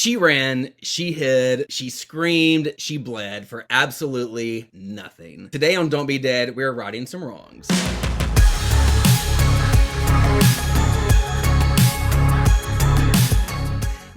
She ran, she hid, she screamed, she bled for absolutely nothing. Today on Don't Be Dead, we're righting some wrongs.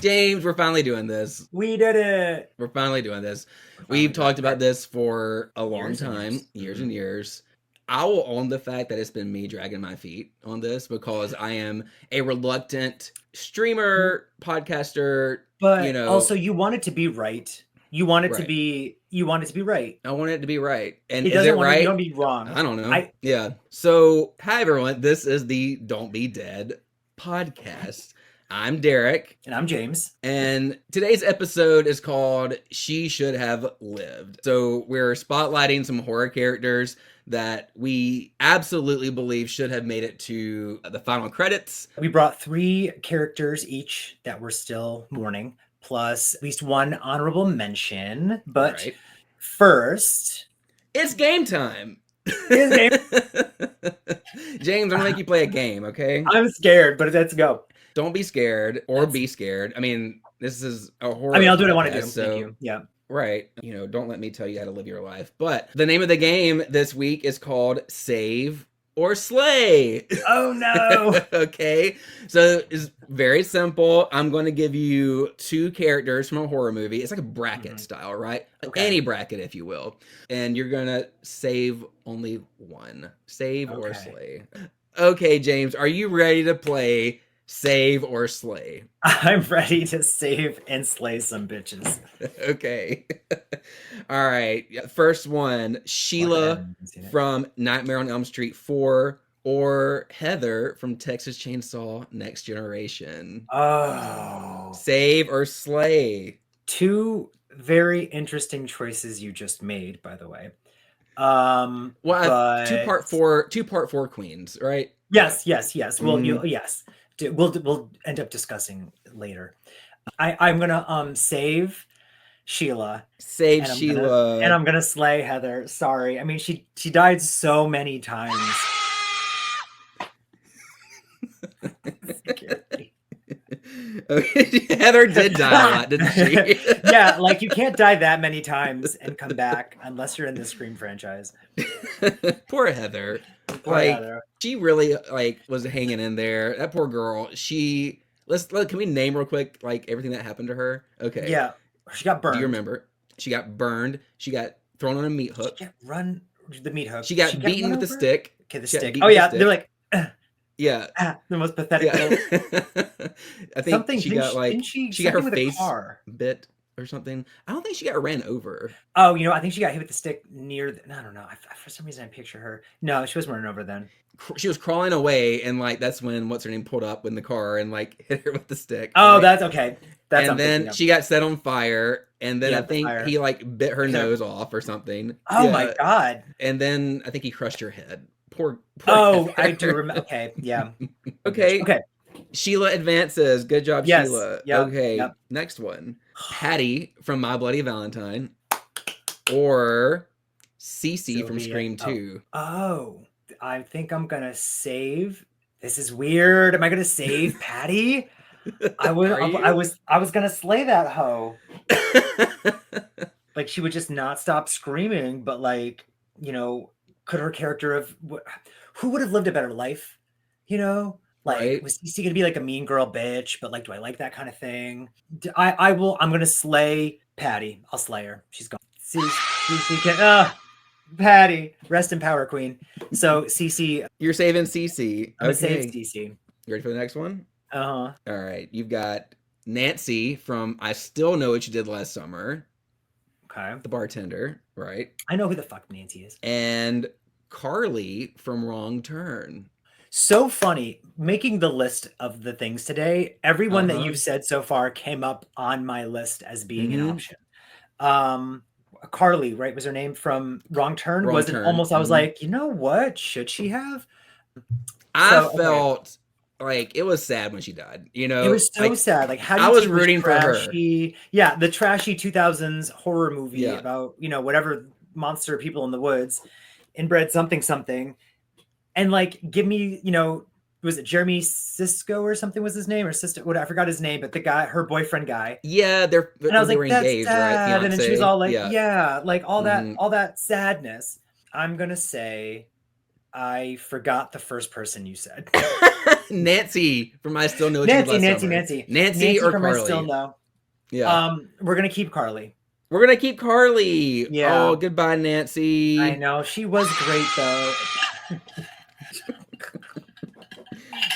James, we're finally doing this. We did it. We're finally doing this. We've talked about this for a long time, years and Mm-hmm. years. I will own the fact that it's been me dragging my feet on this because I am a reluctant streamer, podcaster, But also, you want it to be right. You want it to Right. be. You want it to be right. I want it to be right. And It is it doesn't want right? You don't be wrong. I don't know. Yeah. So, hi everyone. This is the Don't Be Dead podcast. I'm Derek. And I'm James. And today's episode is called She Should Have Lived. So we're spotlighting some horror characters that we absolutely believe should have made it to the final credits. We brought 3 characters each that we're still mourning, plus at least one honorable mention. But first, it's game time. It's game. James, I'm gonna make you play a game, okay? I'm scared, but let's go. Don't be scared or be scared. I mean, this is a horror. I mean, I'll do what I want to do. So, thank you. Yeah. Right. You know, don't let me tell you how to live your life. But the name of the game this week is called Save or Slay. Oh, no. Okay. So it's very simple. I'm going to give you 2 characters from a horror movie. It's like a bracket style, right? Okay. Any bracket, if you will. And you're going to save only one. Save or slay. Okay, James, are you ready to play Save or Slay? I'm ready to save and slay some bitches. Okay. All right. First one, Sheila from Nightmare on Elm Street 4 or Heather from Texas Chainsaw Next Generation. Oh. Save or slay? 2 very interesting choices you just made, by the way. Well, but... two part four queens, right? Yes. Well, yes. We'll end up discussing later. I'm gonna save Sheila. Save Sheila. And I'm gonna slay Heather. Sorry. I mean, she died so many times. Heather did die a lot, didn't she? Yeah, like you can't die that many times and come back unless you're in the Scream franchise. Poor Heather. Heather. She really was hanging in there. That poor girl. Can we name real quick everything that happened to her? Okay. Yeah. She got burned. Do you remember? She got burned. She got thrown on a meat hook. The meat hook. She got beaten with a stick. Okay, the stick. Oh yeah, they're like yeah. The most pathetic. Yeah. I think she got her face bit or something. I don't think she got ran over. Oh, I think she got hit with the stick near. I don't know. For some reason, I picture her. No, she wasn't running over then. She was crawling away, and that's when what's her name pulled up in the car and hit her with the stick. Oh, right? That's okay. And then she got set on fire, and then I think he bit her nose off or something. Oh my god! And then I think he crushed her head. Poor Heather. I do remember. Okay, yeah. Okay. Sheila advances. Good job, yes. Sheila. Yep. Okay. Yep. Next one. Patty from My Bloody Valentine or Cece from Scream 2. Oh, I think I'm gonna save. This is weird. Am I gonna save Patty? I was gonna slay that hoe. She would just not stop screaming, but could her character have? Who would have lived a better life? Was Cece gonna be a mean girl bitch? But do I like that kind of thing? I'm gonna slay Patty. I'll slay her. She's gone. Cece can. Patty, rest in power, queen. So Cece, you're saving Cece. I'm saving Cece. You ready for the next one? All right, you've got Nancy from I Still Know What You Did Last Summer. Okay. The bartender, right? I know who the fuck Nancy is. And Carly from Wrong Turn. So funny. Making the list of the things today, everyone that you've said so far came up on my list as being an option. Carly, right, was her name from Wrong Turn? I was like, you know what? Should she have? I felt it was sad when she died. It was so sad. How do you I was rooting for her. Yeah, the trashy 2000s horror movie about whatever monster people in the woods, inbred something, and give me was it Jeremy Sisko or something was his name, or sister, what, I forgot his name, but the guy, her boyfriend guy. Yeah, And I was they were like, that's engaged, right? sad. And then she was Fiance. all like, Yeah. yeah, like Mm-hmm. all that sadness. I'm gonna say I forgot the first person you said. Nancy from I Still Know What You Did Nancy, Last Nancy, Summer. Nancy. Nancy Nancy or from I Still Carly? Know. Yeah. We're gonna keep Carly. We're gonna keep Carly. Yeah. Oh, goodbye, I Nancy. know. She was great though.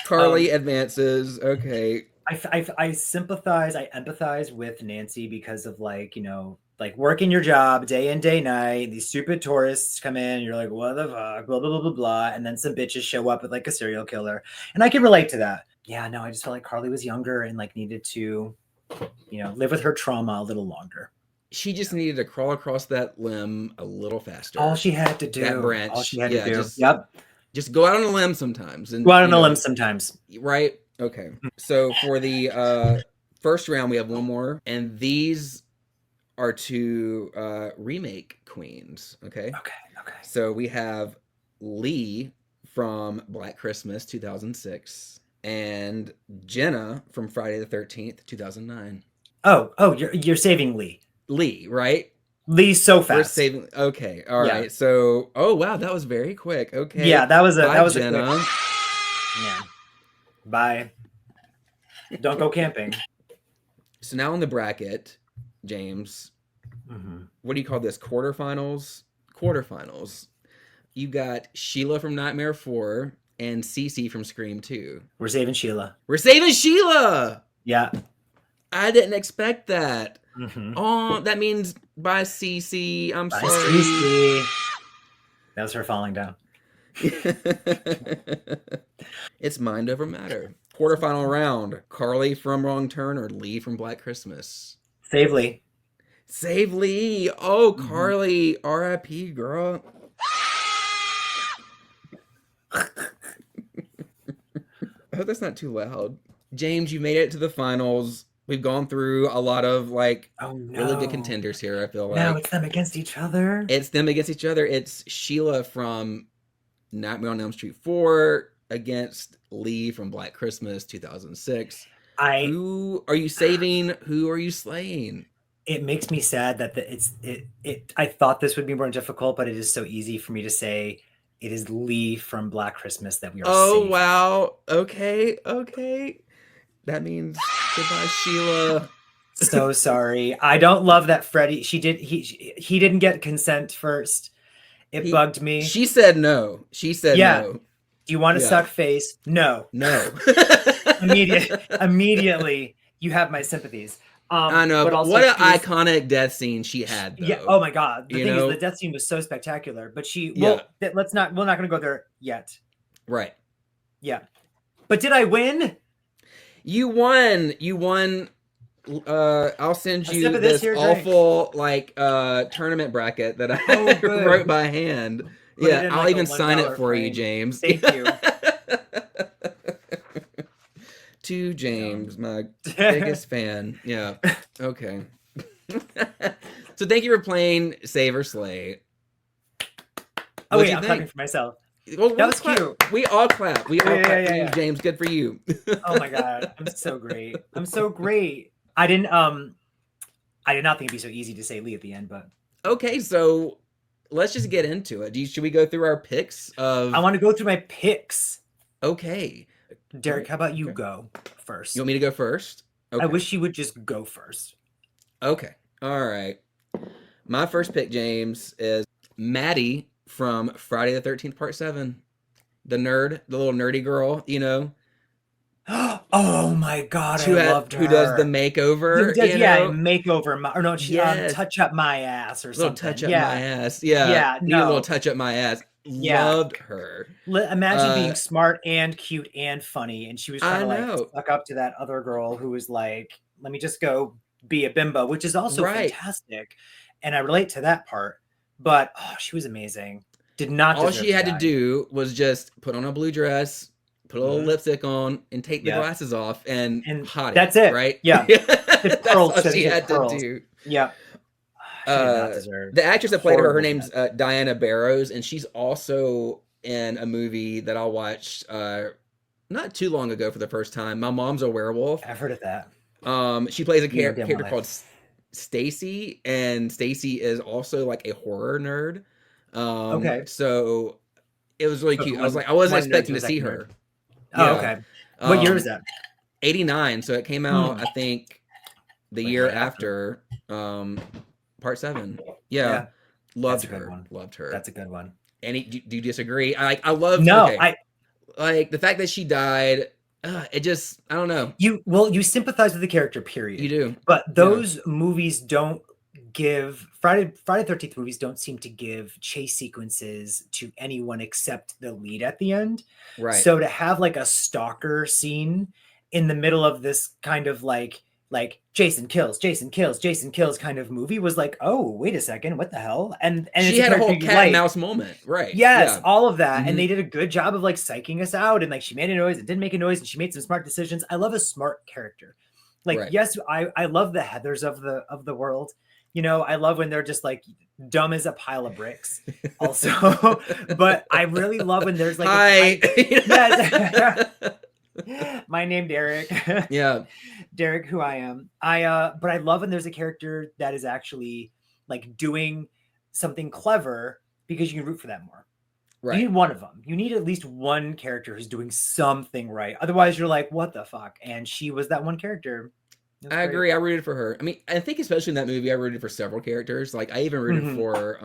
Carly advances. Okay. I sympathize, I empathize with Nancy because of like, you know, like working your job day in, day night. These stupid tourists come in, and you're like, what the fuck, blah, blah, blah, blah, blah. And then some bitches show up with like a serial killer. And I can relate to that. Yeah, no, I just felt like Carly was younger and like needed to, you know, live with her trauma a little longer. She just needed to crawl across that limb a little faster. All she had to do. That branch. All she had Yeah, to do. just Yep. just go out on a limb sometimes. And Go out on you a know, limb sometimes. right? Okay. So for the first round, we have one more, and these are two remake queens. Okay. Okay. Okay. So we have Lee from Black Christmas 2006 and Jenna from Friday the 13th 2009. Oh, you're saving Lee. Lee, right? Lee's so fast. We're saving. Okay, all Yeah. right. So, oh wow, that was very quick. Okay. Yeah, that was Bye, a Jenna. quick. Yeah. Bye. Don't go camping. So now in the bracket, James, what do you call this? Quarterfinals. Quarterfinals. You got Sheila from Nightmare 4 and Cece from Scream 2. We're saving Sheila. We're saving Sheila. Yeah. I didn't expect that. Mm-hmm. Oh, that means bye, Cece. I'm Bye, sorry. Cece. That was her falling down. It's mind over matter. Quarterfinal round. Carly from Wrong Turn or Lee from Black Christmas? Save Lee. Save Lee. Oh, Carly. R.I.P. girl. I hope that's not too loud. James, you made it to the finals. We've gone through a lot of like really good contenders here, I feel like. Now it's them against each other. It's them against each other. It's Sheila from Nightmare on Elm Street 4 against Lee from Black Christmas 2006. Who are you saving? Who are you slaying? It makes me sad that I thought this would be more difficult, but it is so easy for me to say it is Lee from Black Christmas that we are saving. Wow. Okay. That means goodbye, Sheila. So sorry. I don't love that Freddie. He didn't get consent first. It bugged me. She said no. No. Do you want to suck face? No. Immediately, you have my sympathies. I know, but what an iconic death scene she had, though. Yeah. Oh my God. The thing is, the death scene was so spectacular. But we're not going to go there yet. Right. Yeah. But did I win? You won. I'll send you this awful tournament bracket that I wrote by hand. Yeah, I'll even sign it for you, James. Thank you. To James, my biggest fan. Yeah. Okay. So thank you for playing Save or Slay. Oh wait, I'm clapping for myself. Well, that was cute. We all clap. We all clap for you, James. Good for you. Oh my God, I'm so great. I did not think it'd be so easy to say Lee at the end, but okay. So let's just get into it. Should we go through our picks? I want to go through my picks. Okay. Derek, how about you go first? You want me to go first? Okay. I wish you would just go first. Okay. All right. My first pick, James, is Maddie from Friday the 13th, Part 7. The little nerdy girl, you know. Oh my God, I loved her. Who does the makeover? Makeover. Or no, she touch up my ass or something. Little touch up my ass. Yeah. Need a little touch up my ass. Loved her. Imagine being smart and cute and funny, and she was trying to like suck up to that other girl who was like, "Let me just go be a bimbo," which is also fantastic, and I relate to that part. But she was amazing. Did not. All she had to do was just put on a blue dress, put a little lipstick on, and take the glasses off, and hot. That's it, right? Yeah, that's all she had to do. Yeah. The actress that played her name's Diana Barrows, and she's also in a movie that I watched not not too long ago for the first time. My mom's a werewolf. I've heard of that. She plays a You know, damn my character called life. Stacy, and Stacy is also like a horror nerd. Okay. So it was really So cute. from I was like, I wasn't one nerd expecting to a to see second nerd. her. Oh, Yeah. okay. What year was Um, that? 89. So it came out, Hmm. I think, the Like year right after. after part 7. Yeah. Yeah, that's Loved a good her. one. Loved her. That's a good one. Do you disagree? I loved, No, okay. Like the fact that she died, it just, I don't know. you sympathize with the character, You period. do. But Yeah. those movies don't give Friday 13th movies don't seem to give chase sequences to anyone except the lead at the end. Right. So to have like a stalker scene in the middle of this kind of like Jason kills, Jason kills, Jason kills kind of movie was like, oh, wait a second, what the hell? And it's She a had a character whole you cat and like. mouse moment. Right. Yes, Yeah. all of that. And Mhm. they did a good job of like psyching us out. And like she made a noise, it didn't make a noise, and she made some smart decisions. I love a smart character. Like, Right. yes, I love the Heathers of the world. You know, I love when they're just like dumb as a pile of bricks. Also, but I really love when there's like Hi. yes. My name Derek. Yeah. Derek, who I am. But I love when there's a character that is actually like doing something clever because you can root for them more. You Right. need one of them. You need at least one character who's doing something right. Otherwise, you're like, what the fuck? And she was that one character. It was I great. agree. I rooted for her. I mean, I think especially in that movie, I rooted for several characters. Like I even rooted Mhm. for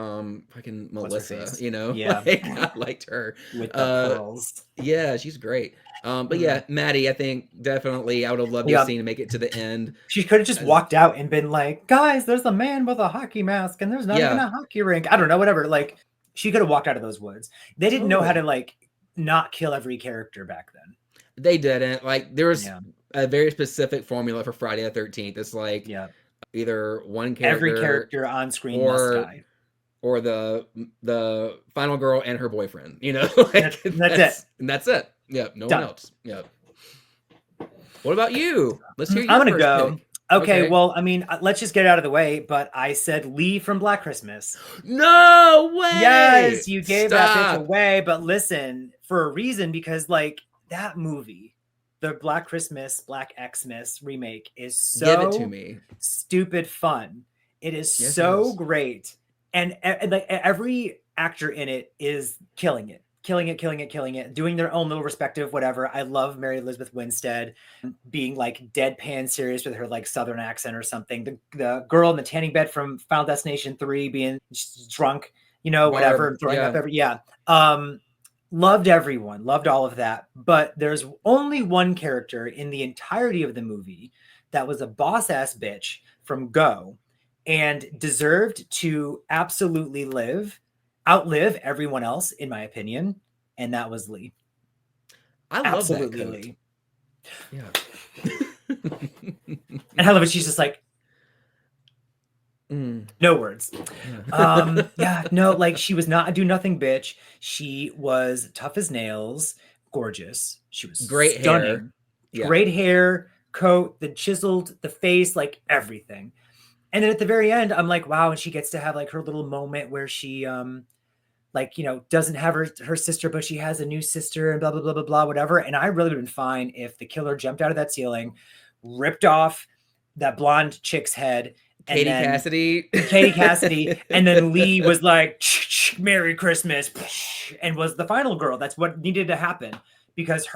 fucking What's her Melissa, face? you know? Yeah. Like I liked her. With the Uh pearls. yeah, she's great. But Mhm. yeah, Maddie, I think definitely I would have loved to have Yeah. seen to make it to the end. She could have just As, walked out and been like, guys, there's a man with a hockey mask and there's not even yeah, a hockey rink. I don't know, whatever. Like, she could have walked out of those woods. They didn't know how to totally. like not kill every character back then. They didn't. Like there was Yeah. a very specific formula for Friday the 13th. It's like Yeah. either one Every character character on screen must or die. the final girl and her boyfriend, you know? That's it. That's it. Yeah, no Done. one else. Yeah. What about you? Let's hear I'm your gonna first go. pick. Okay, well, I mean, let's just get it out of the way. But I said Lee from Black Christmas. No way. Yes, you gave that bitch Stop. away. But listen, for a reason, because like that movie, the Black Christmas, Black Xmas remake is Give it to so me. stupid fun. It is Yes, it so is. great. And like every actor in it is killing it. Killing it, killing it, killing it, doing their own little respective whatever. I love Mary Elizabeth Winstead being like deadpan serious with her like southern accent or something. The girl in the tanning bed from Final Destination 3 being drunk, you know, whatever, Barb. and throwing up Yeah. every loved everyone, loved all of that. But there's only one character in the entirety of the movie that was a boss ass bitch from Go and deserved to absolutely outlive everyone else, in my opinion, and that was Lee. I love that Absolutely coat. Lee. Yeah. And I love it. She's just like, no words. Yeah, no, like she was not a do nothing bitch. She was tough as nails, gorgeous. She was Great stunning. hair. Yeah. Great hair, coat, the chiseled, the face, like everything. And then at the very end, I'm like, wow, and she gets to have like her little moment where she like, you know, doesn't have her sister, but she has a new sister and blah, blah, blah, blah, blah, whatever. And I really would have been fine if the killer jumped out of that ceiling, ripped off that blonde chick's head, and Katie then Cassidy. and then Lee was like, Merry Christmas, and was the final girl. That's what needed to happen because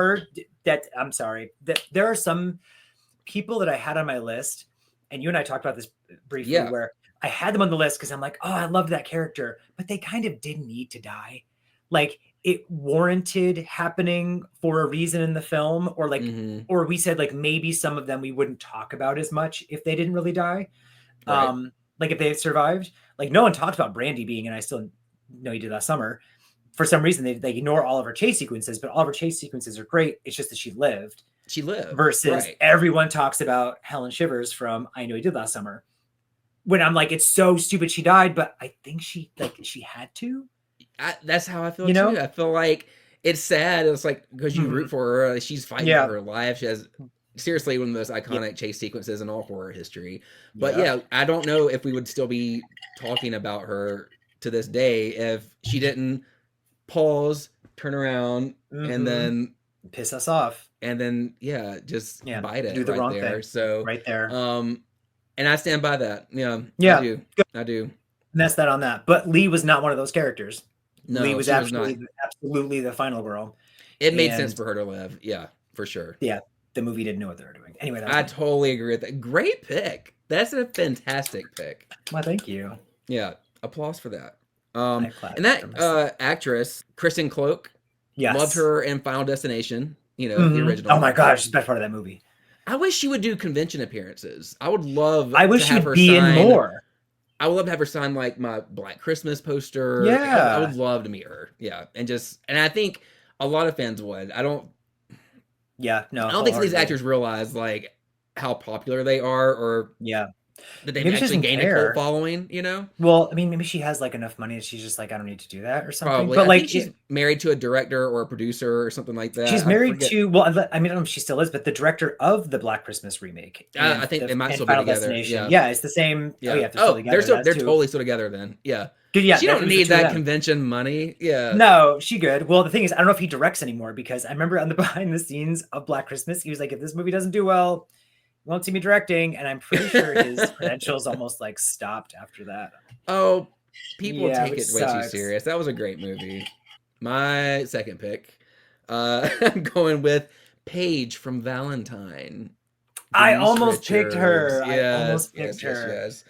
I'm sorry, that there are some people that I had on my list, and you and I talked about this briefly, where I had them on the list because I'm like, oh, I loved that character, but they kind of didn't need to die. Like it warranted happening for a reason in the film, or like, or we said like maybe some of them we wouldn't talk about as much if they didn't really die. Right. Like if they had survived, like no one talked about Brandy being, and I still know you did last summer. For some reason, they ignore all of her chase sequences, but all of her chase sequences are great. It's just that she lived. Versus everyone talks about Helen Shivers from I Know You Did Last Summer. When I'm like, it's so stupid she died, but I think she had to. That's how I feel too. I feel like it's sad. It's like because you root for her, she's fighting for her life. She has seriously one of the most iconic chase sequences in all horror history. But yeah, I don't know if we would still be talking about her to this day if she didn't pause, turn around, and then Piss us off. and then yeah, just Yeah. bite Do it the right wrong there. thing. So, Right there. and I stand by that. Yeah, I Yeah. do. I do. Mess that on that. But Lee was not one of those characters. Lee No, was she was not. absolutely the final girl. It made sense And for her to live. Yeah, for sure. yeah, the movie didn't know what they were doing. Anyway, that was I my pick. totally agree with that. Great pick. That's a fantastic pick. Well, thank you. Yeah, applause for that. I clapped And for that myself. actress, Kristen Cloak, loved Yes. her in Final Destination. You know, the Oh original. my gosh, it's the best part of that movie. I wish she would do convention appearances. I would love I to wish she have would her be in sign. more. I would love to have her sign like my Black Christmas poster. I Yeah. would love to meet her. Yeah, and I think a lot of fans would. Yeah, no, I don't think some of these wholeheartedly. actors realize like how popular they are, or Yeah. that they've Maybe she actually doesn't gained a cult care. following. You know, Well, I mean, maybe she has like enough money and she's just like, I don't need to do that or something. probably. But I think like she's married to a director or a producer or something like she's that. I married forget. to, well, I mean, I don't know if she still is, but the director of the Black Christmas remake I and think they might and still be Final together. Destination. Yeah, Yeah, it's the same. Oh yeah. yeah, they're still Oh, together. That's they're too. totally still together then. Yeah, Good. Yeah, she don't it was the need two of that them. convention money. Yeah. No, she good. Well, the thing is, I don't know if he directs anymore because I remember on the behind the scenes of Black Christmas, he was like, if this movie doesn't do well, you won't see me directing. And I'm pretty sure his credentials almost like stopped after that. Oh, people Yeah, take which it way too sucks. serious. That was a great movie. My second pick, I'm going with Paige from Valentine. I Denise almost picked Richards. her. I Yes, almost picked yes, yes, her.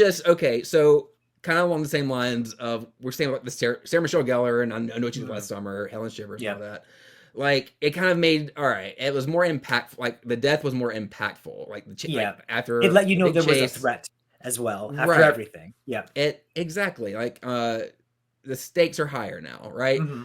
yes. Okay, so kind of along the same lines of we're saying like the Sarah Michelle Gellar and I Know What You Did Mhm. Last Summer, Helen Shivers, and Yeah. all that. Like it kind of made all right. It was more impactful. Like the death was more impactful. Like Yeah. like It after let you the know big there was a chase, threat as well after right? everything. Yeah. It exactly like the stakes are higher now, right? Hmm.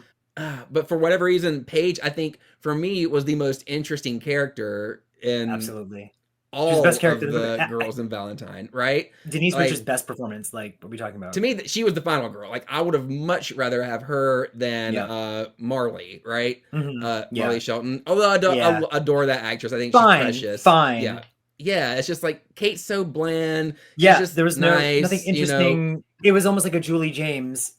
But for whatever reason, Paige, I think for me was the most interesting character in Absolutely. She was the best all character of in the movie. the girls in Valentine, right? Denise Richards' Like best performance. Like, what are we talking to about? me, she was the final girl. Like I would have much rather have her than Yeah. Marley, right? Yeah. Marley Shelton. Although Yeah. I adore that actress, I think she's Fine. precious. Yeah, Fine. yeah. It's just like Kate's so bland. She's Yeah. just There was nothing nice, you know. interesting. It was almost like a Julie James.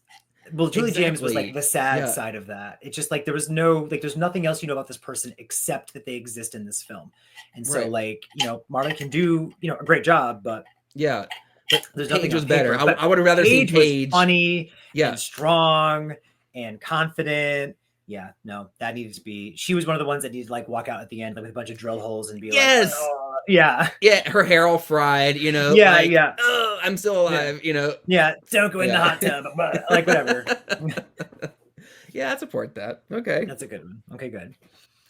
Well, Julie James was like Exactly. the sad Yeah. side of that. It's just like there was no like there's nothing else you know about this person except that they exist in this film. And so Right. like, Marley can do, a great job, but Yeah. But there's nothing Paige on was better. paper. But I would have rather seen Paige was Paige. funny Yeah. and strong and confident. Yeah, no, that needed to be. She was one of the ones that needed to like walk out at the end like, with a bunch of drill holes and be like, Yes. oh, yeah, Yeah. Her hair all fried, yeah, like, yeah, oh, I'm still yeah, alive. yeah. Don't go in the Yeah. hot tub, but like whatever. Yeah, I support that. Okay. That's a good one. Okay, good.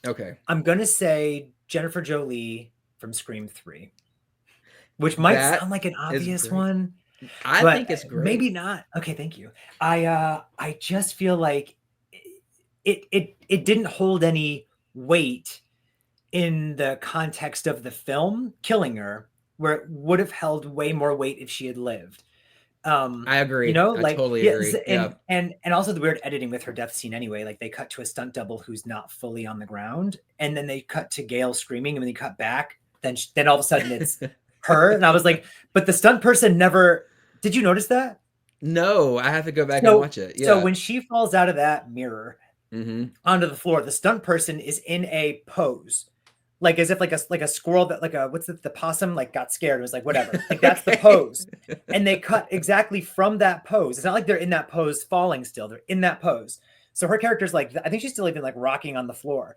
Okay. I'm gonna say Jennifer Jolie from Scream 3, which might That sound like an is obvious great. one, I but think it's maybe great. not. Okay, thank you. I just feel like it didn't hold any weight in the context of the film killing her, where it would have held way more weight if she had lived. I agree. I Like totally yes, agree. Yeah. and also the weird editing with her death scene anyway. Like they cut to a stunt double who's not fully on the ground, and then they cut to Gail screaming, and when they cut back, then all of a sudden it's her, and I was like, but the stunt person never. Did you notice that? No, I have to go back and So watch it. so Yeah. when she falls out of that mirror Mm-hmm. onto the floor, the stunt person is in a pose. Like as if like a squirrel that like a what's the possum like got scared and was like whatever, like that's the pose, and they cut exactly from that pose. It's not like they're in that pose falling still, they're in that pose. So her character's like, I think she's still even like rocking on the floor,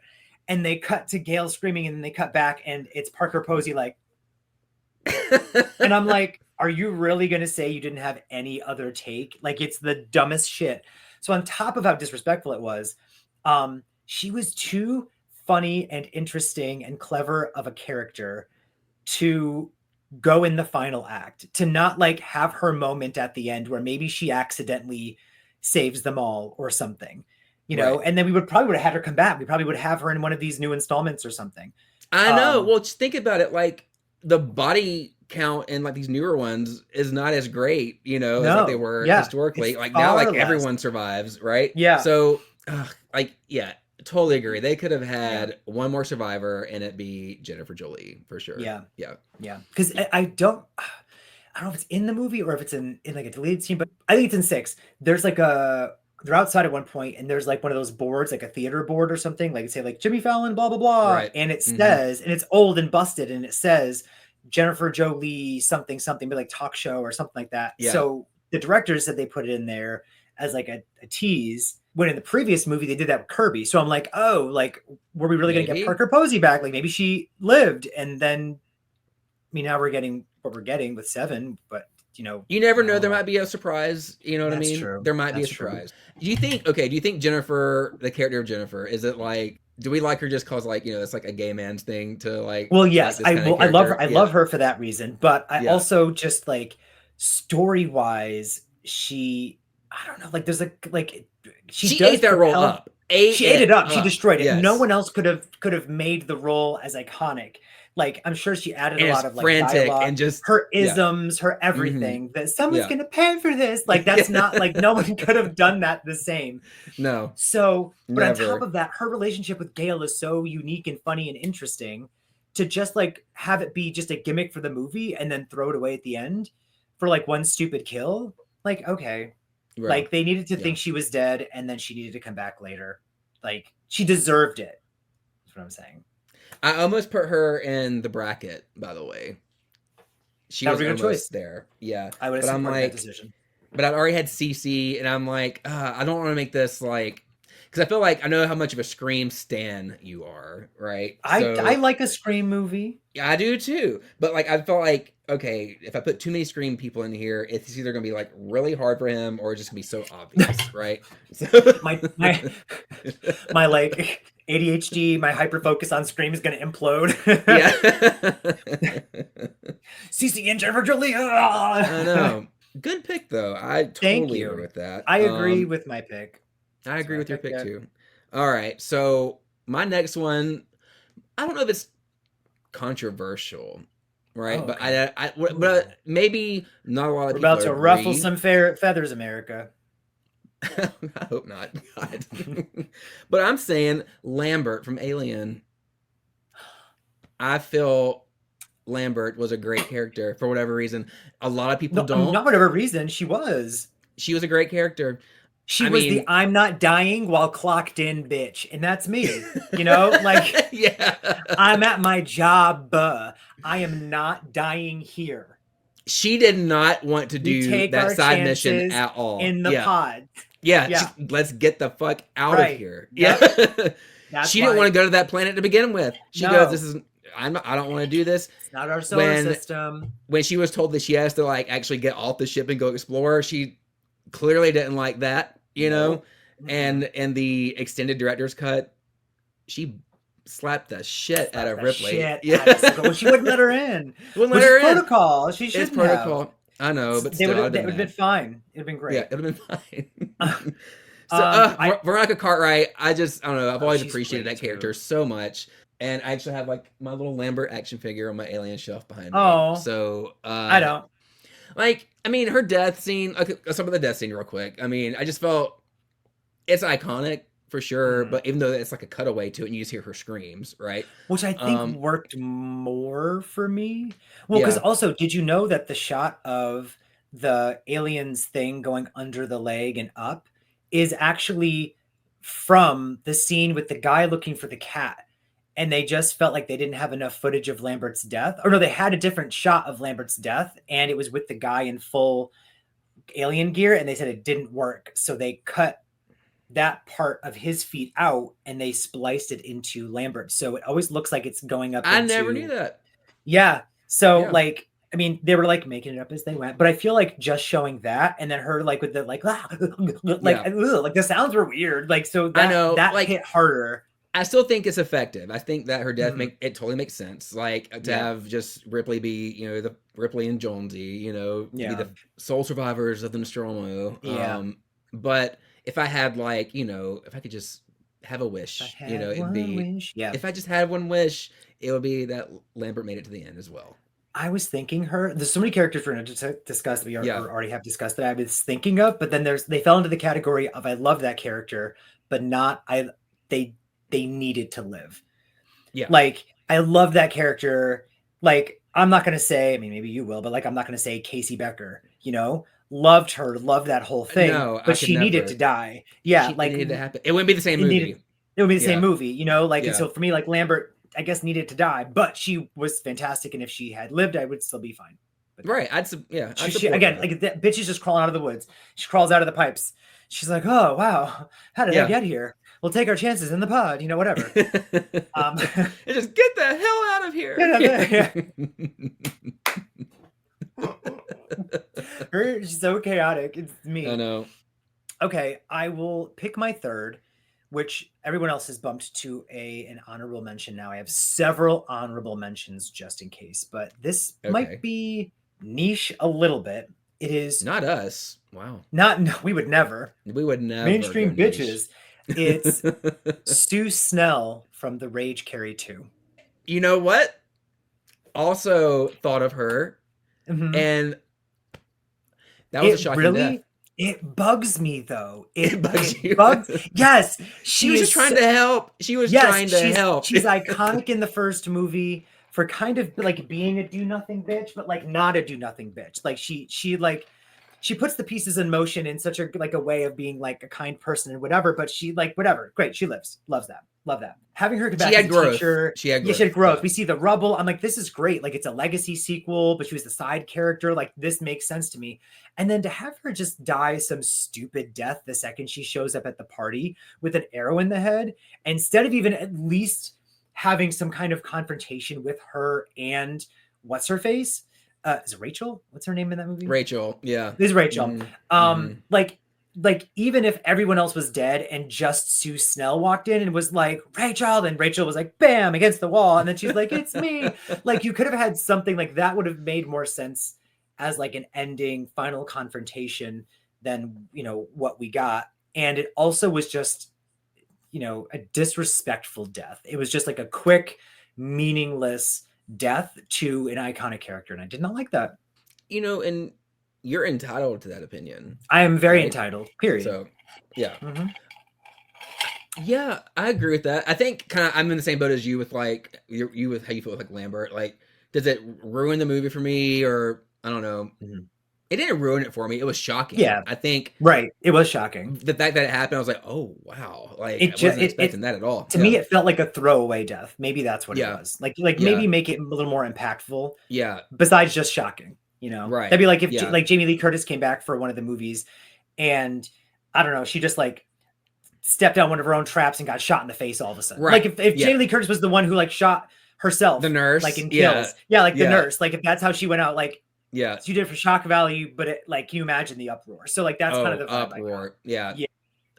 and they cut to Gail screaming, and then they cut back and it's Parker Posey like, and I'm like, are you really gonna say you didn't have any other take? Like it's the dumbest shit. So on top of how disrespectful it was, she was too funny and interesting and clever of a character to go in the final act, to not like have her moment at the end where maybe she accidentally saves them all or something, Right. and then we would have had her come back. We probably would have her in one of these new installments or something. I know. Well, just think about it. Like the body count in like these newer ones is not as great, as like they No, were yeah, historically. it's Like now, far like less. everyone survives, right? Yeah, So, yeah, totally agree. They could have yeah, had one more survivor and it be Jennifer Jolie for sure. yeah, Yeah. yeah. Because I don't know if it's in the movie or if it's in like a deleted scene, but I think it's in 6. There's like they're outside at one point, and there's like one of those boards, like a theater board or something, like say like Jimmy Fallon, blah blah blah, Right. and it Mm-hmm. says, and it's old and busted, and it says Jennifer Jolie something something, but like talk show or something like that. Yeah. So the directors said they put it in there as like a tease. When in the previous movie they did that with Kirby, so I'm like, oh, like were we really going to get Maybe. Parker Posey back? Like maybe she lived, and then I mean now we're getting what we're getting with Seven, but You never I know. don't There know. might be a surprise. You know what I That's mean? true. There might be a That's true. surprise. Do you think? Okay. Do you think Jennifer, the character of Jennifer, is it like? Do we like her just cause like it's like a gay man's thing to like Well, like yes, this I kind of will. I love her. character? I Yeah. love her for that reason. But I Yeah. also just like story wise, she. I don't know. Like there's like she She does ate that role propel. up. Ate She ate it it up. She up. destroyed it. No Yes. one else could have made the role as iconic. Like I'm sure she added a And it's lot of like frantic dialogue, and just her yeah. isms, her Mm-hmm. everything. That someone's Yeah. gonna pay for this. Like that's not like no one could have done that the same. No. So, but on top Never. of that, her relationship with Gail is so unique and funny and interesting to just like have it be just a gimmick for the movie and then throw it away at the end for like one stupid kill. Like, okay. Well. Like they needed to Yeah. think she was dead and then she needed to come back later. Like she deserved it. That's what I'm saying. I almost put her in the bracket, by the way. She That was was a good almost choice. there. Yeah. I would have But I'm supported that like, decision. but I'd already had CC, and I'm like, I don't want to make this like, because I feel like I know how much of a Scream stan you are, right? I like a Scream movie. Yeah, I do too. But like, I felt like, okay, if I put too many Scream people in here, it's either gonna be like really hard for him, or it's just gonna be so obvious, right? So... my like ADHD, my hyper focus on Scream is gonna implode. Yeah. CC and Jennifer Jolie. I know. Good pick though. I totally agree with that. I agree with my pick. I agree with your pick too. All right. So my next one, I don't know if it's controversial, right? Oh, But but maybe not a lot of We're people about to agree. ruffle some feathers, America. I hope not. God. But I'm saying Lambert from Alien. I feel Lambert was a great character for whatever reason. A lot of people don't. Not whatever reason, she was. She was a great character. She was the I'm not dying while clocked in bitch. And that's me. Like yeah. I'm at my job. I am not dying here. She did not want to do that side mission at all. In the pod. Yeah. Let's get the fuck out of here. Yep. Yeah. She didn't want to go to that planet to begin with. She goes, "This is I don't want to do this." It's not our solar system. When she was told that she has to like actually get off the ship and go explore, she clearly didn't like that, And the extended director's cut, she slapped the shit out of Ripley. Well, she wouldn't let her in. Wouldn't let her in. Protocol. She shouldn't have. I know, but still, it would have been fine. It'd been great. Yeah, it would have been fine. So, Veronica Cartwright, I don't know. I've always appreciated that character so much. And I actually have like my little Lambert action figure on my Alien shelf behind me. Oh. So, I don't. Like, I mean, her death scene, okay, let's talk about the death scene real quick. I mean, I just felt it's iconic for sure, but even though it's like a cutaway to it and you just hear her screams, right? Which I think worked more for me. Well, because also, did you know that the shot of the alien's thing going under the leg and up is actually from the scene with the guy looking for the cat? And they just felt like they didn't have enough footage of Lambert's death. Or no, they had a different shot of Lambert's death, and it was with the guy in full alien gear, and they said it didn't work. So they cut that part of his feet out, and they spliced it into Lambert. So it always looks like it's going up. I never knew that. Yeah. So, like, I mean, they were, like, making it up as they went. But I feel like just showing that, and then her, like, with the, like, like the sounds were weird. Like, so that, I know, that like, hit harder. I still think it's effective. I think that her death it totally makes sense. Like to have just Ripley be, the Ripley and Jonesy, be the sole survivors of the Nostromo. Yeah. But if I had like, if I could just have a wish, it'd be if I just had one wish, it would be that Lambert made it to the end as well. I was thinking there's so many characters we're going to discuss that we already have discussed that I was thinking of, but then they fell into the category of I love that character, but not they needed to live. Yeah. Like, I love that character. Like, I'm not gonna say, I mean, maybe you will, but like I'm not gonna say Casey Becker, loved her, loved that whole thing, No, I but could she needed to never. die. Yeah, It like needed to happen. It wouldn't be the same it needed movie. it would be the same Yeah, movie, like, and yeah. so for me, like Lambert, I guess needed to die, but she was fantastic, and if she had lived, I would still be fine with that. Right. I'd She support again, that. like that bitch is just crawling out of the woods. She crawls out of the pipes. She's like, "Oh wow, how did I Yeah. get here? We'll take our chances in the pod, whatever." Um, And just get the hell out of here. yeah. She's so chaotic. It's I me. know. Okay, I will pick my third, which everyone else has bumped to an honorable mention now. I have several honorable mentions just in case, but this might Okay. be niche a little bit. It is Not us. Wow. not, no, we would never. We would never go Mainstream niche. bitches. It's Sue Snell from The Rage Carry 2. You know what? Also thought of her, Mhm. and that was a shocking death. It bugs me though. It bugs you. Bugs. Yes, She was just trying to help. She was yes, trying to help. she's iconic in the first movie for kind of like being a do nothing bitch, but like not a do nothing bitch. Like she puts the pieces in motion in such a like a way of being like a kind person and whatever, but she like whatever. Great, she loves that. Love that. Having her come back She as had a growth. teacher. She had Yeah, she had growth. growth. Yeah. We see the rubble. I'm like, this is great. Like it's a legacy sequel, but she was the side character. Like this makes sense to me. And then to have her just die some stupid death the second she shows up at the party with an arrow in the head, instead of even at least having some kind of confrontation with her and what's her face? Is it Rachel? What's her name in that movie? Rachel. Yeah. This is Rachel. Mm-hmm. Like even if everyone else was dead and just Sue Snell walked in and was like, Rachel, and Rachel was like, bam, against the wall. And then she's like, it's me. Like you could have had something like that would have made more sense as like an ending final confrontation than, what we got. And it also was just, a disrespectful death. It was just like a quick, meaningless death to an iconic character. And I did not like that. And you're entitled to that opinion. I am very right? entitled, period. So, yeah. Mm-hmm. Yeah, I agree with that. I think kind of I'm in the same boat as you with like you with how you feel with like Lambert. Like, does it ruin the movie for me, or I don't know? Mm-hmm. It didn't ruin it for me. It was shocking. Yeah, I think right. It was shocking. the fact that it happened. I was like, oh wow, like It I just wasn't expecting that at all. To me, it felt like a throwaway death. Maybe that's what it was. Like maybe make it a little more impactful. Yeah. Besides just shocking, Right. That'd be like if like Jamie Lee Curtis came back for one of the movies, and I don't know, she just like stepped on one of her own traps and got shot in the face all of a sudden. Right. Like if Jamie Lee Curtis was the one who like shot herself, the nurse, like in Kills, like the nurse, like if that's how she went out, like. Yeah. So you did it for shock value, but it, like you imagine the uproar. So like that's kind of the vibe uproar. Yeah.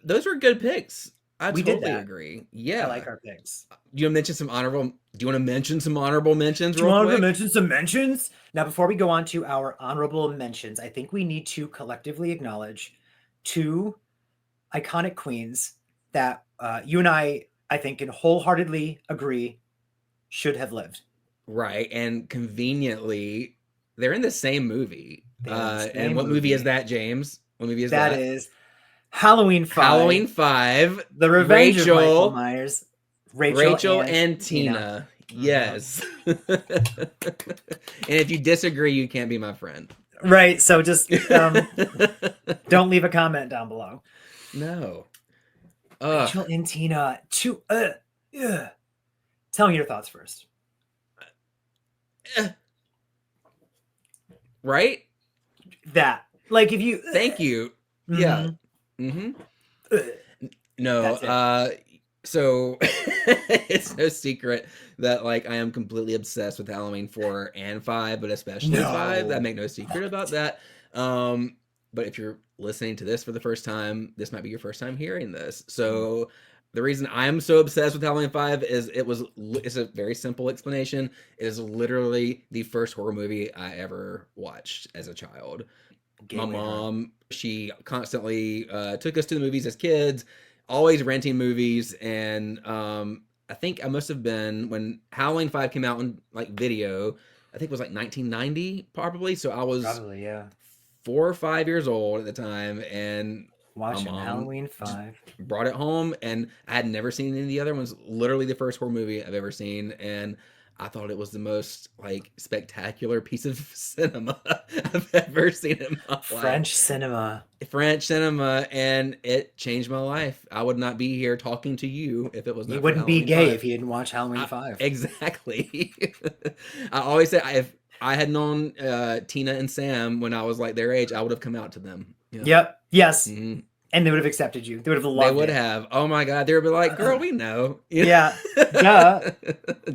Those were good picks. We totally agree. Yeah. I like our picks. Do you want to mention some honorable mentions? Do you want to mention some mentions? Now, before we go on to our honorable mentions, I think we need to collectively acknowledge two iconic queens that you and I think, can wholeheartedly agree should have lived. Right. And conveniently, they're in the same movie. And what movie is that, James? What movie is that? That is Halloween 5. Halloween 5. The Revenge of Michael Myers. Rachel and Tina. Yes. And if you disagree, you can't be my friend. Right. So just don't leave a comment down below. No. Rachel and Tina. Tell me your thoughts first. Right? That. Like if you... Thank you. Yeah. Mm-hmm. No. So it's no secret that like I am completely obsessed with Halloween 4 and 5, but especially 5. I make no secret about that. But if you're listening to this for the first time, this might be your first time hearing this. So the reason I'm so obsessed with Halloween 5 is it's a very simple explanation. It is literally the first horror movie I ever watched as a child. My mom, she constantly took us to the movies as kids, always renting movies, and I think I must have been when Halloween 5 came out on like video. I think it was like 1990 probably. So I was 4 or 5 years old at the time, and watching Halloween 5, brought it home, and I had never seen any of the other ones. Literally the first horror movie I've ever seen, and I thought it was the most like spectacular piece of cinema I've ever seen in my life. French cinema. French cinema, and it changed my life. I would not be here talking to you if it was He not for wouldn't be Halloween gay if 5. he didn't watch Halloween 5. Exactly. I always say if I had known Tina and Sam when I was like their age, I would have come out to them. Yeah. Yep. Yes. Mhm. And they would have accepted you. They would have They loved would it. have. Oh my God. They would be like, girl, we know. Yeah. Duh.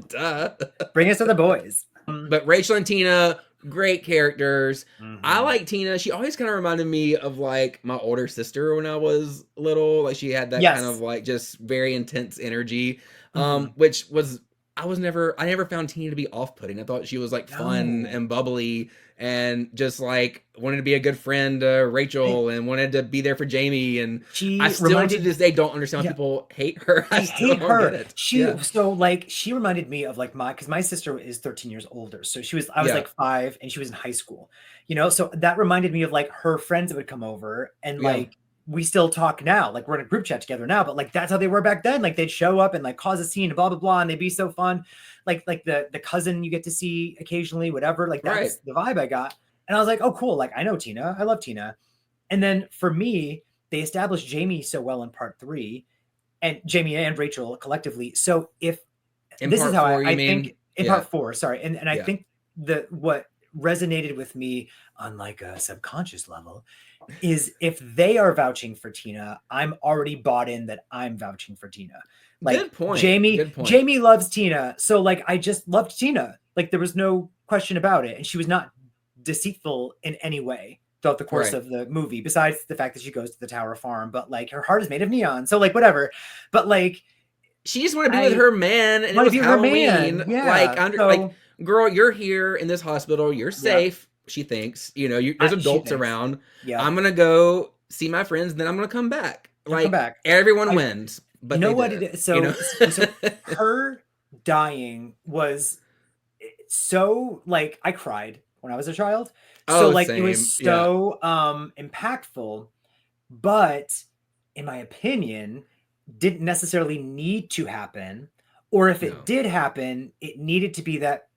Duh. Bring us to the boys. But Rachel and Tina, great characters. Mhm. I like Tina. She always kind of reminded me of like my older sister when I was little. Like she had that Yes. kind of like just very intense energy. Mhm. Which was I never found Tina to be off-putting. I thought she was like fun No. and bubbly and just like wanted to be a good friend to Rachel and wanted to be there for Jamie. And She I still reminded to this day don't understand why Yeah. people hate her. I I still hate don't her. get it. She Yeah. so like she reminded me of like because my sister is 13 years older. So I was Yeah. like 5 and she was in high school. You know, so that reminded me of like her friends that would come over and Yeah. like we still talk now. Like we're in a group chat together now, but like that's how they were back then. Like they'd show up and like cause a scene, blah blah blah, and they'd be so fun. Like the cousin you get to see occasionally, whatever. Like that's Right. the vibe I got. And I was like, oh cool. Like I know Tina. I love Tina. And then for me, they established Jamie so well in part 3, and Jamie and Rachel collectively. So if In this is part how 4, you I mean? think in Yeah. part 4, sorry, and I Yeah. think what resonated with me on like a subconscious level is if they are vouching for Tina, I'm already bought in that I'm vouching for Tina. Like Good point. Jamie, Good point. Jamie loves Tina, so like I just loved Tina. Like there was no question about it, and she was not deceitful in any way throughout the course Right. of the movie, besides the fact that she goes to the Tower Farm. But like her heart is made of neon, so like whatever. But like She just wanted to be with her man, and it wanna was be with her Halloween. man. Yeah. Like, So girl, you're here in this hospital. You're safe. She thinks, there's she adults thinks. around. Yeah. I'm gonna go see my friends, then I'm gonna come back. Come Like, back. everyone wins, but You know they what didn't, it is? So her dying was so like I cried when I was a child. So Oh, like same. it was so impactful, but in my opinion, didn't necessarily need to happen. Or if No. it did happen, it needed to be that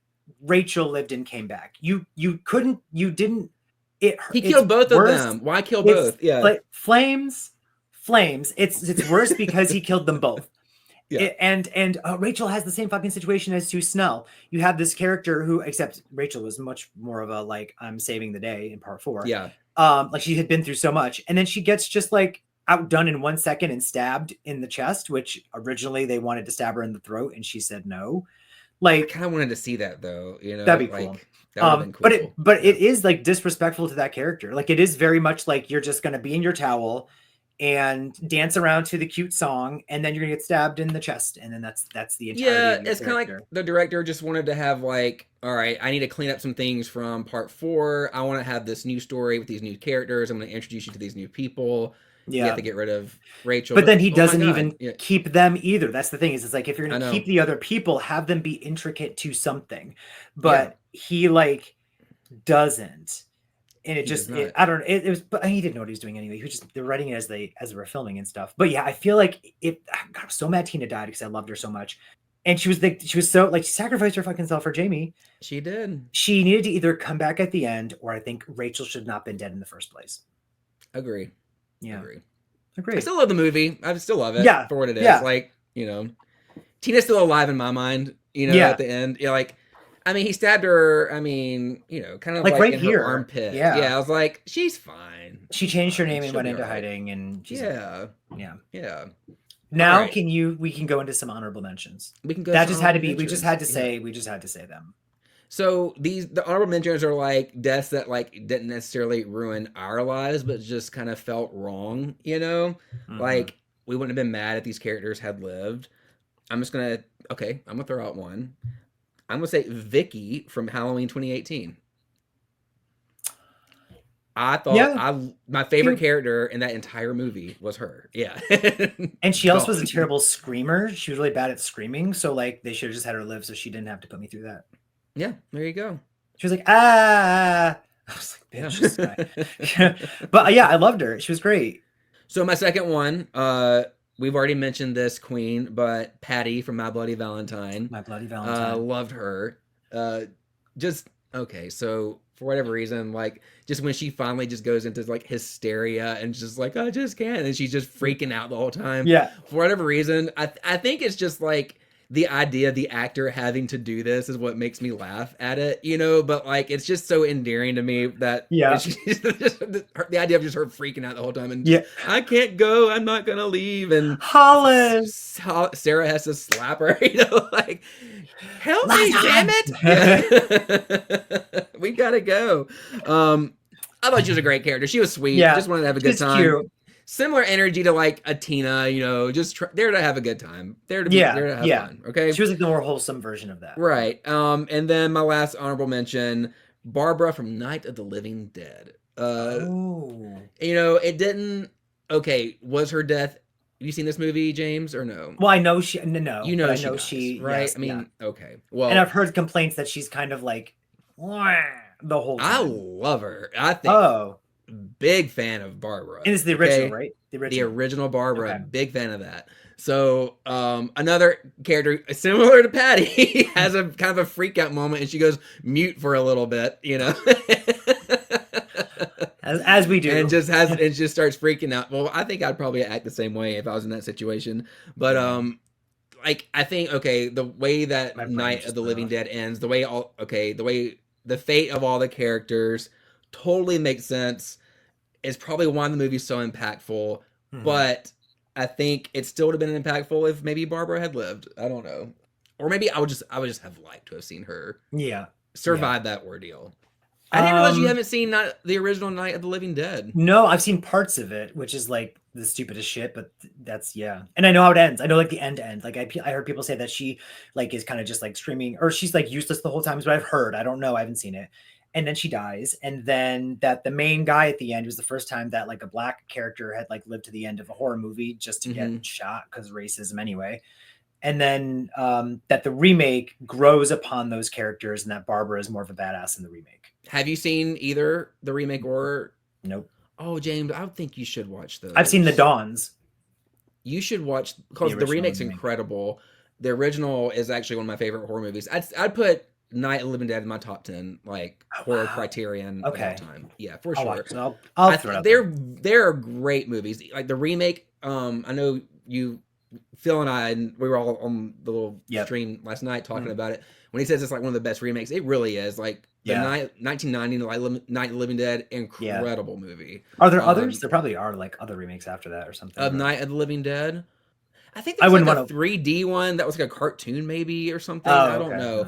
Rachel lived and came back. You didn't. He killed both of them. Why kill both? Yeah. Like flames. It's worse because he killed them both. Yeah. And Rachel has the same fucking situation as Sue Snell. You have this character who, except Rachel was much more of a like I'm saving the day in part 4. Yeah. Like she had been through so much, and then she gets just like outdone in 1 second and stabbed in the chest, which originally they wanted to stab her in the throat, and she said no. I Like kind of wanted to see that though. that'd be like, cool. That would have been cool. But it is like disrespectful to that character. Like it is very much like you're just gonna be in your towel and dance around to the cute song, and then you're gonna get stabbed in the chest, and then that's the entirety. Yeah, of your it's kind of like the director just wanted to have like, all right, I need to clean up some things from part 4. I want to have this new story with these new characters. I'm going to introduce you to these new people. Yeah, you have to get rid of Rachel. But then he doesn't my God. even keep them either. That's the thing is, it's like if you're gonna I keep know. the other people, have them be intricate to something. But he like doesn't. And it He just, does not. I don't know. It was, but he didn't know what he was doing anyway. He was just, they're writing it as they were filming and stuff. But yeah, I feel like God, I was so mad Tina died because I loved her so much. And she was so like, she sacrificed her fucking self for Jamie. She did. She needed to either come back at the end, or I think Rachel should not have been dead in the first place. Agree. Yeah. Agree. I still love the movie. I still love it for what it is. Yeah. Like, Tina's still alive in my mind, at the end. Like, I mean, he stabbed her, kind of like right in here. her armpit. Yeah. Yeah, I was like, she's fine. She changed her name and She'll went be into all right. hiding, and she's Yeah. Now right. we can go into some honorable mentions. We can go. That just had to be. mentions. We just had to say them. So the honorable mentions are like deaths that like didn't necessarily ruin our lives, but just kind of felt wrong. Mm-hmm. Like we wouldn't have been mad if these characters had lived. I'm gonna throw out one. I'm gonna say Vicky from Halloween 2018. I thought my favorite character in that entire movie was her. Yeah. And she also was a terrible screamer. She was really bad at screaming. So like they should have just had her live so she didn't have to put me through that. Yeah, there you go. She was like, ah. I was like, bitch, this guy. But yeah, I loved her. She was great. So my second one, we've already mentioned this queen, but Patty from My Bloody Valentine, My Bloody Valentine. loved her. Uh, just okay. So for whatever reason, like just when she finally just goes into like hysteria and just like I just can't, and she's just freaking out the whole time. Yeah. For whatever reason, I think it's just like the idea of the actor having to do this is what makes me laugh at it, you know. But like it's just so endearing to me that Yeah. the idea of just her freaking out the whole time and Yeah. I can't go, I'm not gonna leave, and Hollis. Sarah has to slap her, you know, like help me, Last damn time. it. Yeah. We gotta go. I thought she was a great character. She was sweet. Yeah. Just wanted to have a good She's time. cute. Similar energy to like a Tina, you know, just there to have a good time. There to be there to have fun. Okay. She was like the more wholesome version of that. Right. And then my last honorable mention, Barbara from Night of the Living Dead. Oh. You know, it didn't. Okay, was her death? Have you seen this movie, James, or no? Well, I know she. No, You know, but I she know dies, she. right? Yes, I mean, yeah. okay. Well, And I've heard complaints that she's kind of like the whole time. I love her. I think. Oh, big fan of Barbara. and it's the original, okay? right? The original Barbara. Okay. Big fan of that. So another character similar to Patty has a kind of a freak out moment, and she goes mute for a little bit, you know. As we do, and just starts freaking out. Well, I think I'd probably act the same way if I was in that situation. But like I think the way that Night of the Living Dead ends, the way the fate of all the characters totally makes sense. It's probably why the movie's so impactful. Mm-hmm. But I think it still would have been impactful if maybe Barbara had lived. I don't know, or maybe I would just have liked to have seen her survive that ordeal. I didn't realize you haven't seen the original Night of the Living Dead. No, I've seen parts of it, which is like the stupidest shit, but that's and I know how it ends. I know like the end. Like I heard people say that she like is kind of just like screaming, or she's like useless the whole time. Is what I've heard. I don't know. I haven't seen it. And then she dies, and then that the main guy at the end was the first time that like a black character had like lived to the end of a horror movie just to get shot because of racism anyway. And then that the remake grows upon those characters, and that Barbara is more of a badass in the remake. Have you seen either the remake or? Nope. Oh, James, I think you should watch those. I've seen the Dawns. You should watch because the remake's incredible. The original is actually one of my favorite horror movies. I'd put Night of the Living Dead in my top 10 like horror criterion of all time. Yeah, for sure. I'll throw it out they're great movies. Like the remake. I know you, Phil and I, and we were all on the little stream last night talking about it. When he says it's like one of the best remakes, it really is. Like the 1990 Night of the Living Dead, incredible movie. Are there others? There probably are like other remakes after that or something. Of Night of the Living Dead. I think there's like a 3D one that was like a cartoon maybe or something. I don't know.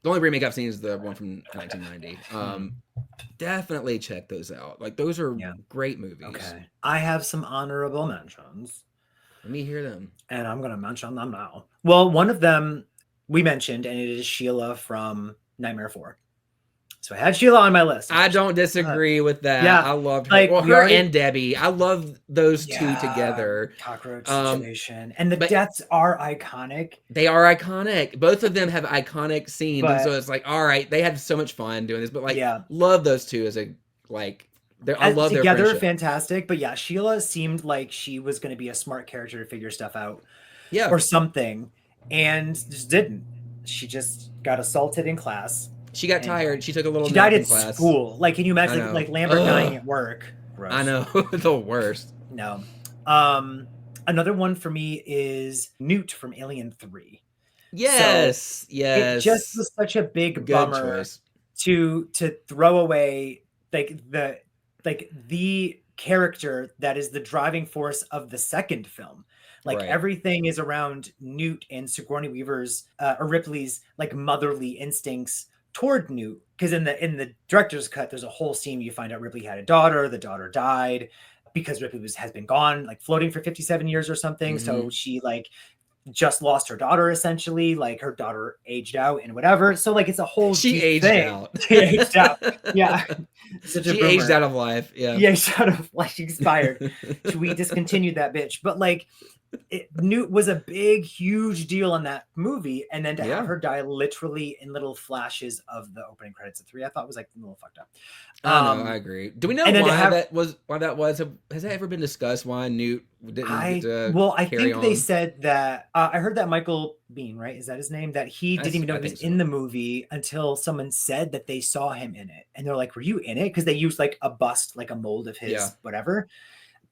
The only remake I've seen is the one from 1990. Definitely check those out. Like those are great movies. Okay. I have some honorable mentions. Let me hear them. And I'm going to mention them now. Well, one of them we mentioned, and it is Sheila from Nightmare 4. So I had Sheila on my list. I don't disagree with that. Yeah, I loved her. like, well, her and Debbie. I love those two together. Cockroach situation. And the deaths are iconic. They are iconic. Both of them have iconic scenes. And so it's like, all right, they had so much fun doing this. But like, love those two as a, like, I love their friendship. Together, fantastic. But yeah, Sheila seemed like she was going to be a smart character to figure stuff out. Yeah. Or something. And just didn't. She just got assaulted in class. She got tired. She took a little. She died at school. Like, can you imagine like Lambert dying at work? Gross. I know. The worst. No. Another one for me is Newt from Alien 3. Yes. Yes. It just was such a big bummer to throw away the character that is the driving force of the second film. Like everything is around Newt and Sigourney Weaver's or Ripley's like motherly instincts toward Newt, because in the director's cut there's a whole scene you find out Ripley had a daughter. The daughter died because Ripley has been gone, like floating for 57 years or something. So she like just lost her daughter, essentially. Like her daughter aged out and whatever. So like it's a whole she aged thing. Out. She aged out. Yeah. She aged out of life. Yeah. Yeah, she aged out of life. She expired. We discontinued that bitch. But like it was a big, huge deal on that movie, and then to have her die literally in little flashes of the opening credits of 3, I thought was like a little fucked up. I know, I agree. Do we know why that was? Why that was? Has that ever been discussed? Why Newt didn't get to I carry think on? they said that. I heard that Michael Biehn, right? Is that his name? That he didn't even know he was in the movie until someone said that they saw him in it, and they're like, "Were you in it?" Because they used like a bust, like a mold of his whatever.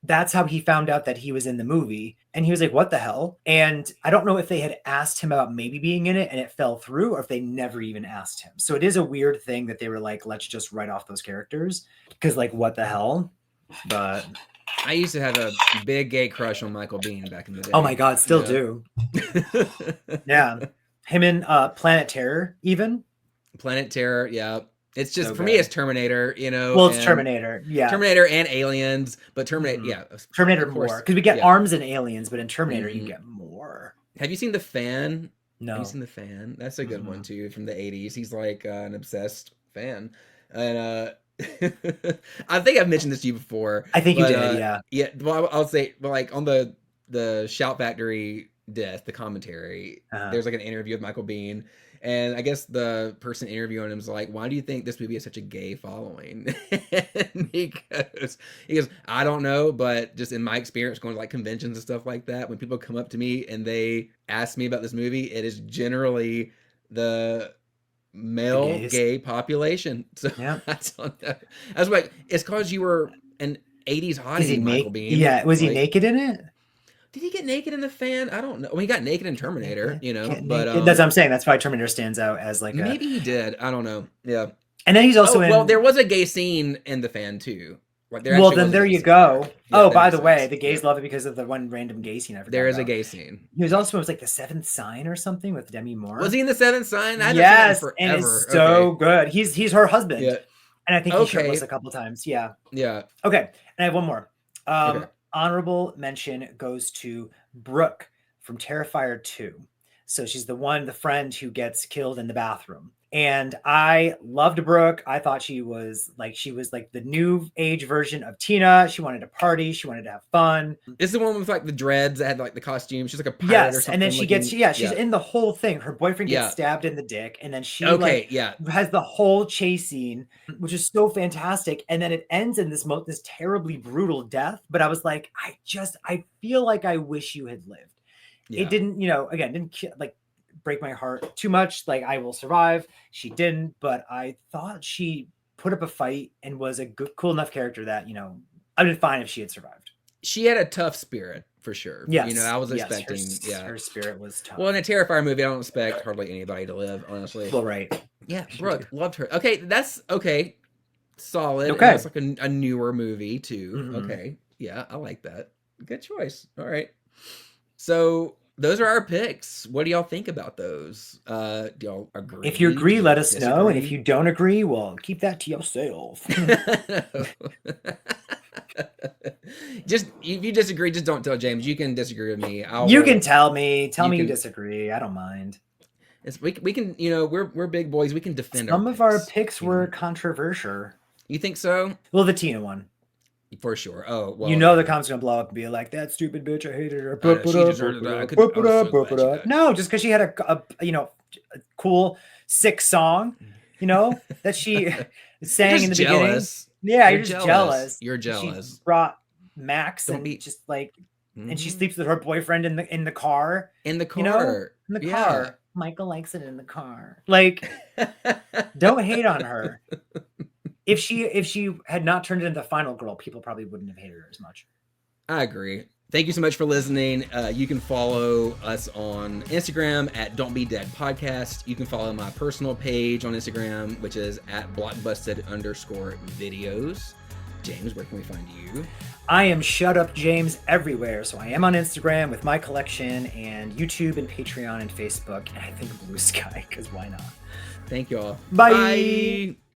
That's how he found out that he was in the movie. And he was like, what the hell? And I don't know if they had asked him about maybe being in it and it fell through, or if they never even asked him. So it is a weird thing that they were like, let's just write off those characters. Because like, what the hell? But I used to have a big gay crush on Michael Biehn back in the day. Oh my God, still do. Yeah. Him in Planet Terror, even. Planet Terror, yeah. It's just, so for me, it's Terminator, you know. Well, it's Terminator, yeah. Terminator and Aliens, but Terminator, Terminator more. Because we get arms in Aliens, but in Terminator, you get more. Have you seen The Fan? No. Have you seen The Fan? That's a good one, too, from the 80s. He's like an obsessed fan. And I think I've mentioned this to you before. I think you did, yeah. Yeah, well, I'll say, but like on the Shout Factory death, the commentary, there's like an interview with Michael Biehn. And I guess the person interviewing him is like, why do you think this movie has such a gay following? And he goes, I don't know, but just in my experience going to like conventions and stuff like that, when people come up to me and they ask me about this movie, it is generally the male gay population. So I don't know. I was like, it's because you were an 80s hottie, Michael Biehn. Yeah, was he naked in it? Did he get naked in The Fan? I don't know. Well, he got naked in Terminator, you know, but that's what I'm saying. That's why Terminator stands out as like maybe he did. I don't know. Yeah. And then he's also well, there was a gay scene in The Fan too. Like there you go. Yeah, by the way, the gays love it because of the one random gay scene I forgot There is a gay scene. He was also, it was like The Seventh Sign or something with Demi Moore. Was he in The Seventh Sign? Yes, and it's so good. He's her husband. Yeah. And I think he shirtless a couple times. Yeah. Yeah. Okay. And I have one more. Honorable mention goes to Brooke from Terrifier 2. So she's the friend who gets killed in the bathroom. And I loved Brooke. I thought she was like the new age version of Tina. She wanted to party. She wanted to have fun. It's the one with like the dreads that had like the costume. She's like a pirate or something. And then she gets, she's in the whole thing. Her boyfriend gets stabbed in the dick. And then she has the whole chase scene, which is so fantastic. And then it ends in this terribly brutal death. But I was like, I feel like I wish you had lived. Yeah. It didn't, didn't like break my heart too much. Like, I will survive. She didn't, but I thought she put up a fight and was a good, cool enough character that, I'd been fine if she had survived. She had a tough spirit for sure. Yes. I was expecting, her spirit was tough. Well, in a Terrifier movie, I don't expect hardly anybody to live, honestly. Well, right. Yeah. Brooke, loved her. Okay. That's okay. Solid. Okay. It's like a newer movie too. Mm-hmm. Okay. Yeah. I like that. Good choice. All right. So those are our picks. What do y'all think about those? Do y'all agree? If you agree, let us know. And if you don't agree, well, keep that to yourself. Just if you disagree, just don't tell James. You can disagree with me. You can tell me. Tell me you disagree. I don't mind. We can, we're big boys. We can defend Some of our picks were controversial. You think so? Well, the Tina one. For sure. Oh, well. The comments gonna blow up and be like, that stupid bitch, I hated her. No, just because she had a cool, sick song, that she sang in the beginning. Yeah, you're just jealous. You're jealous. She brought Max just like, and she sleeps with her boyfriend in the car. In the car. In the car. Michael likes it in the car. Like, don't hate on her. If she had not turned into the final girl, people probably wouldn't have hated her as much. I agree. Thank you so much for listening. You can follow us on Instagram at Don't Be Dead Podcast. You can follow my personal page on Instagram, which is at blockbusted_videos. James, where can we find you? I am Shut Up James everywhere. So I am on Instagram with my collection and YouTube and Patreon and Facebook. And I think Blue Sky, because why not? Thank you all. Bye.